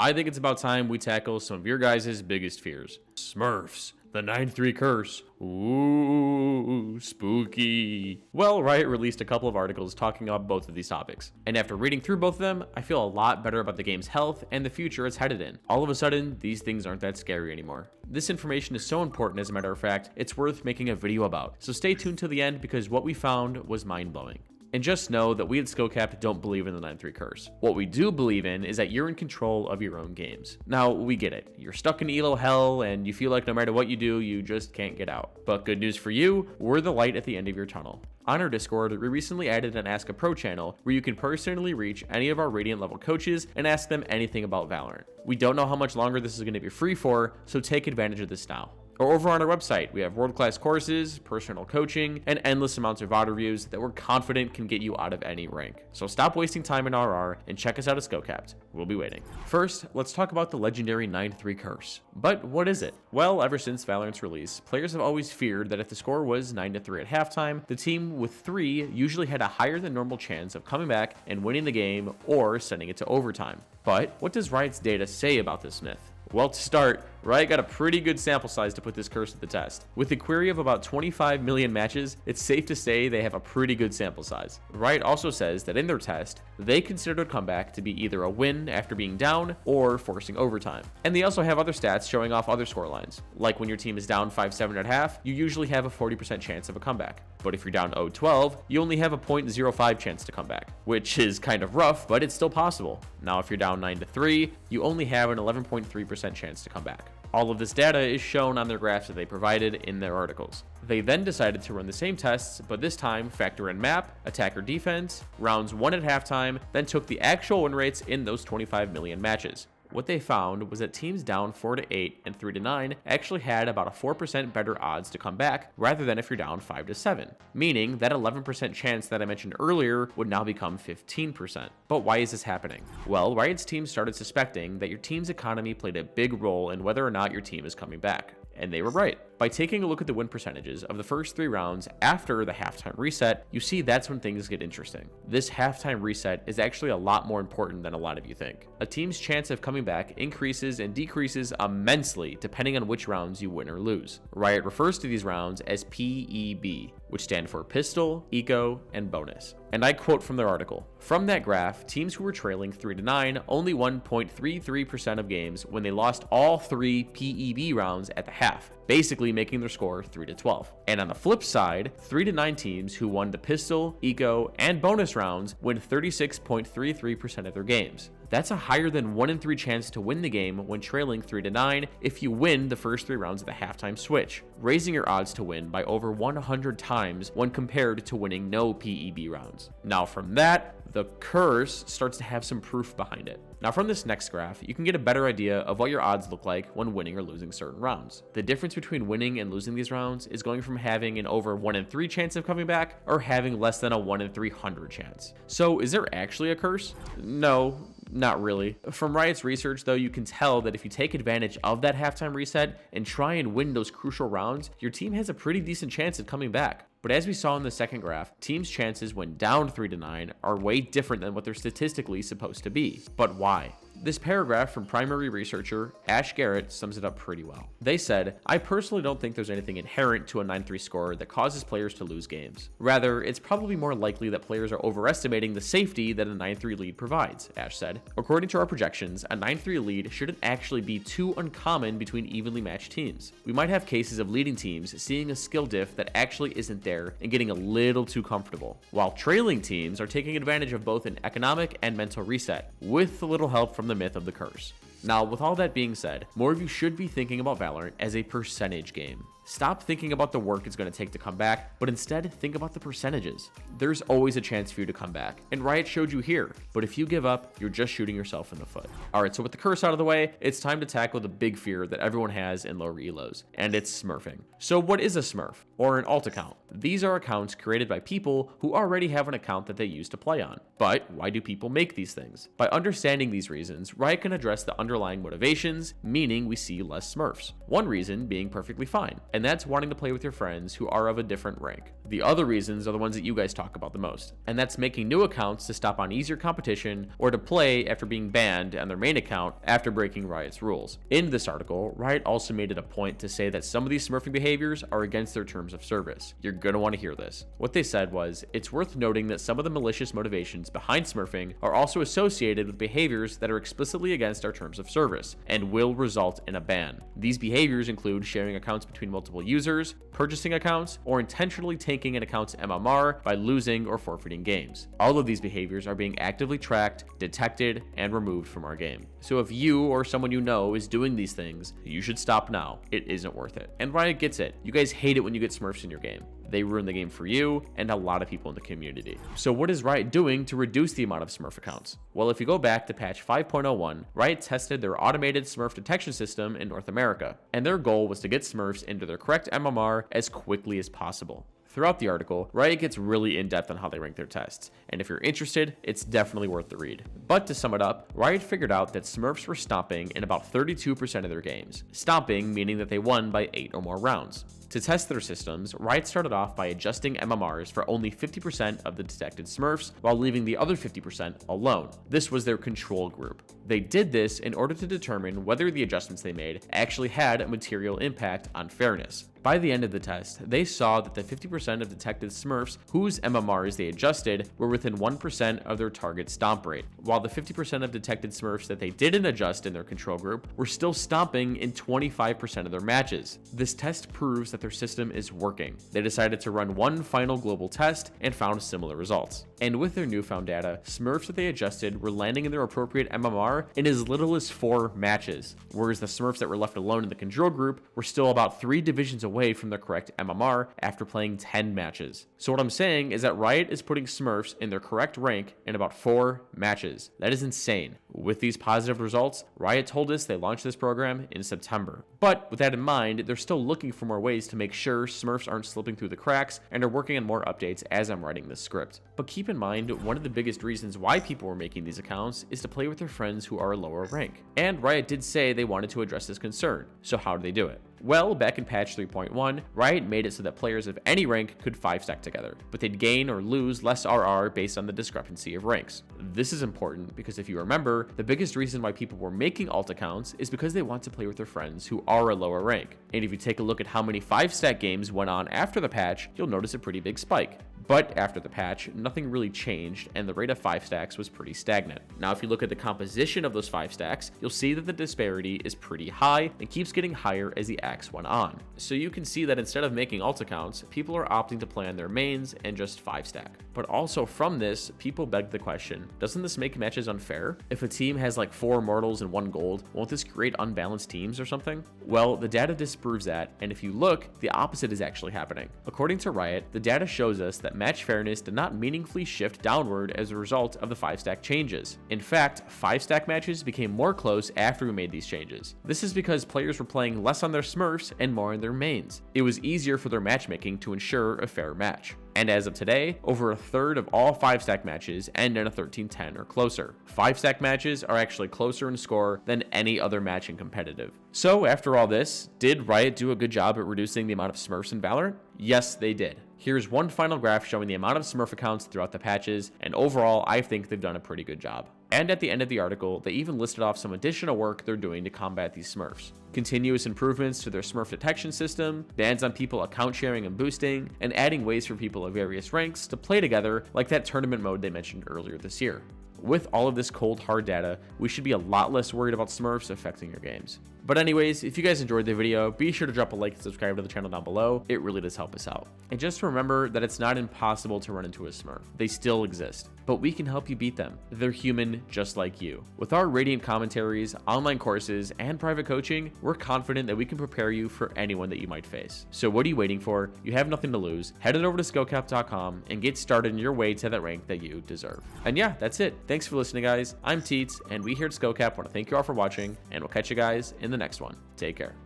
I think it's about time we tackle some of your guys' biggest fears. Smurfs. The 9-3 curse. Ooh, spooky. Well, Riot released a couple of articles talking about both of these topics. And after reading through both of them, I feel a lot better about the game's health and the future it's headed in. All of a sudden, these things aren't that scary anymore. This information is so important, as a matter of fact, it's worth making a video about. So stay tuned till the end because what we found was mind-blowing. And just know that we at SkillCapped don't believe in the 9-3 curse. What we do believe in is that you're in control of your own games. Now, we get it. You're stuck in elo hell and you feel like no matter what you do, you just can't get out. But good news for you, we're the light at the end of your tunnel. On our Discord, we recently added an Ask a Pro channel where you can personally reach any of our Radiant level coaches and ask them anything about Valorant. We don't know how much longer this is going to be free for, so take advantage of this now. Or over on our website, we have world-class courses, personal coaching, and endless amounts of VOD reviews that we're confident can get you out of any rank. So stop wasting time in RR and check us out at SkillCapped. We'll be waiting. First, let's talk about the legendary 9-3 curse. But what is it? Well, ever since Valorant's release, players have always feared that if the score was 9-3 at halftime, the team with 3 usually had a higher than normal chance of coming back and winning the game or sending it to overtime. But what does Riot's data say about this myth? Well, to start, Riot got a pretty good sample size to put this curse to the test. With a query of about 25 million matches, it's safe to say they have a pretty good sample size. Riot also says that in their test, they considered a comeback to be either a win after being down or forcing overtime. And they also have other stats showing off other scorelines. Like when your team is down 5-7 at half, you usually have a 40% chance of a comeback. But if you're down 0-12, you only have a 0.05 chance to come back, which is kind of rough, but it's still possible. Now, if you're down 9-3, you only have an 11.3% chance to come back. All of this data is shown on their graphs that they provided in their articles. They then decided to run the same tests, but this time factor in map, attacker defense, rounds won at halftime, then took the actual win rates in those 25 million matches. What they found was that teams down 4-8 and 3-9 actually had about a 4% better odds to come back rather than if you're down 5-7, meaning that 11% chance that I mentioned earlier would now become 15%. But why is this happening? Well, Riot's team started suspecting that your team's economy played a big role in whether or not your team is coming back. And they were right. By taking a look at the win percentages of the first 3 rounds after the halftime reset, you see that's when things get interesting. This halftime reset is actually a lot more important than a lot of you think. A team's chance of coming back increases and decreases immensely depending on which rounds you win or lose. Riot refers to these rounds as PEB, which stand for Pistol, Eco, and Bonus. And I quote from their article, "From that graph, teams who were trailing 3-9 only won 0.33% of games when they lost all 3 PEB rounds at the half, basically making their score 3-12. And on the flip side, 3-9 teams who won the Pistol, Eco, and Bonus rounds win 36.33% of their games. That's a higher than 1 in 3 chance to win the game when trailing 3-9 if you win the first 3 rounds of the halftime switch, raising your odds to win by over 100 times when compared to winning no PEB rounds. Now from that, the curse starts to have some proof behind it. Now from this next graph, you can get a better idea of what your odds look like when winning or losing certain rounds. The difference between winning and losing these rounds is going from having an over 1 in 3 chance of coming back or having less than a 1 in 300 chance. So is there actually a curse? No. Not really. From Riot's research, though, you can tell that if you take advantage of that halftime reset and try and win those crucial rounds, your team has a pretty decent chance at coming back. But as we saw in the second graph, teams' chances when down 3-9 are way different than what they're statistically supposed to be. But why? This paragraph from primary researcher Ash Garrett sums it up pretty well. They said, "I personally don't think there's anything inherent to a 9-3 score that causes players to lose games. Rather, it's probably more likely that players are overestimating the safety that a 9-3 lead provides," Ash said. "According to our projections, a 9-3 lead shouldn't actually be too uncommon between evenly matched teams. We might have cases of leading teams seeing a skill diff that actually isn't there and getting a little too comfortable, while trailing teams are taking advantage of both an economic and mental reset, with a little help from the myth of the curse." Now, with all that being said, more of you should be thinking about Valorant as a percentage game. Stop thinking about the work it's going to take to come back, but instead think about the percentages. There's always a chance for you to come back, and Riot showed you here, but if you give up, you're just shooting yourself in the foot. Alright, so with the curse out of the way, it's time to tackle the big fear that everyone has in lower elos, and it's smurfing. So what is a smurf, or an alt account? These are accounts created by people who already have an account that they use to play on. But why do people make these things? By understanding these reasons, Riot can address the underlying motivations, meaning we see less smurfs. One reason being perfectly fine. and that's wanting to play with your friends who are of a different rank. The other reasons are the ones that you guys talk about the most, and that's making new accounts to stop on easier competition or to play after being banned on their main account after breaking Riot's rules. In this article, Riot also made it a point to say that some of these smurfing behaviors are against their terms of service. You're gonna want to hear this. What they said was, it's worth noting that some of the malicious motivations behind smurfing are also associated with behaviors that are explicitly against our terms of service and will result in a ban. These behaviors include sharing accounts between multiple users, purchasing accounts, or intentionally taking an account's MMR by losing or forfeiting games. All of these behaviors are being actively tracked, detected, and removed from our game. So if you or someone you know is doing these things, you should stop now. It isn't worth it. And Riot gets it. You guys hate it when you get Smurfs in your game. They ruin the game for you and a lot of people in the community. So what is Riot doing to reduce the amount of Smurf accounts? Well, if you go back to patch 5.01, Riot tested their automated Smurf detection system in North America, and their goal was to get Smurfs into their correct MMR as quickly as possible. Throughout the article, Riot gets really in-depth on how they rank their tests, and if you're interested, it's definitely worth the read. But to sum it up, Riot figured out that Smurfs were stomping in about 32% of their games. Stomping meaning that they won by 8 or more rounds. To test their systems, Riot started off by adjusting MMRs for only 50% of the detected Smurfs while leaving the other 50% alone. This was their control group. They did this in order to determine whether the adjustments they made actually had a material impact on fairness. By the end of the test, they saw that the 50% of detected Smurfs whose MMRs they adjusted were within 1% of their target stomp rate, while the 50% of detected Smurfs that they didn't adjust in their control group were still stomping in 25% of their matches. This test proves that their system is working. They decided to run one final global test and found similar results. And with their newfound data, Smurfs that they adjusted were landing in their appropriate MMR in as little as 4 matches, whereas the Smurfs that were left alone in the control group were still about 3 divisions away from the correct MMR after playing 10 matches. So what I'm saying is that Riot is putting Smurfs in their correct rank in about 4 matches. That is insane. With these positive results, Riot told us they launched this program in September. But with that in mind, they're still looking for more ways to make sure Smurfs aren't slipping through the cracks and are working on more updates as I'm writing this script. But keep in mind, one of the biggest reasons why people were making these accounts is to play with their friends who are a lower rank. And Riot did say they wanted to address this concern. So how do they do it? Well, back in patch 3.1, Riot made it so that players of any rank could 5-stack together, but they'd gain or lose less RR based on the discrepancy of ranks. This is important because if you remember, the biggest reason why people were making alt accounts is because they want to play with their friends who are a lower rank. And if you take a look at how many 5-stack games went on after the patch, you'll notice a pretty big spike. But after the patch, nothing really changed and the rate of 5 stacks was pretty stagnant. Now if you look at the composition of those 5 stacks, you'll see that the disparity is pretty high and keeps getting higher as the axe went on. So you can see that instead of making alt accounts, people are opting to play on their mains and just 5 stack. But also from this, people beg the question, doesn't this make matches unfair? If a team has like 4 immortals and 1 gold, won't this create unbalanced teams or something? Well, the data disproves that, and if you look, the opposite is actually happening. According to Riot, the data shows us that match fairness did not meaningfully shift downward as a result of the 5-stack changes. In fact, 5-stack matches became more close after we made these changes. This is because players were playing less on their Smurfs and more on their mains. It was easier for their matchmaking to ensure a fair match. And as of today, over a third of all 5-stack matches end in a 13-10 or closer. 5-stack matches are actually closer in score than any other match in competitive. So after all this, did Riot do a good job at reducing the amount of Smurfs in Valorant? Yes, they did. Here's one final graph showing the amount of Smurf accounts throughout the patches, and overall, I think they've done a pretty good job. And at the end of the article, they even listed off some additional work they're doing to combat these Smurfs. Continuous improvements to their Smurf detection system, bans on people account sharing and boosting, and adding ways for people of various ranks to play together like that tournament mode they mentioned earlier this year. With all of this cold hard data, we should be a lot less worried about Smurfs affecting your games. But anyways, if you guys enjoyed the video, be sure to drop a like and subscribe to the channel down below. It really does help us out. And just remember that it's not impossible to run into a Smurf. They still exist, but we can help you beat them. They're human just like you. With our Radiant commentaries, online courses, and private coaching, we're confident that we can prepare you for anyone that you might face. So what are you waiting for? You have nothing to lose. Head on over to SkillCapped.com and get started in your way to that rank that you deserve. And yeah, that's it. Thanks for listening, guys. I'm Teets, and we here at SkillCapped want to thank you all for watching, and we'll catch you guys in the next one. Take care.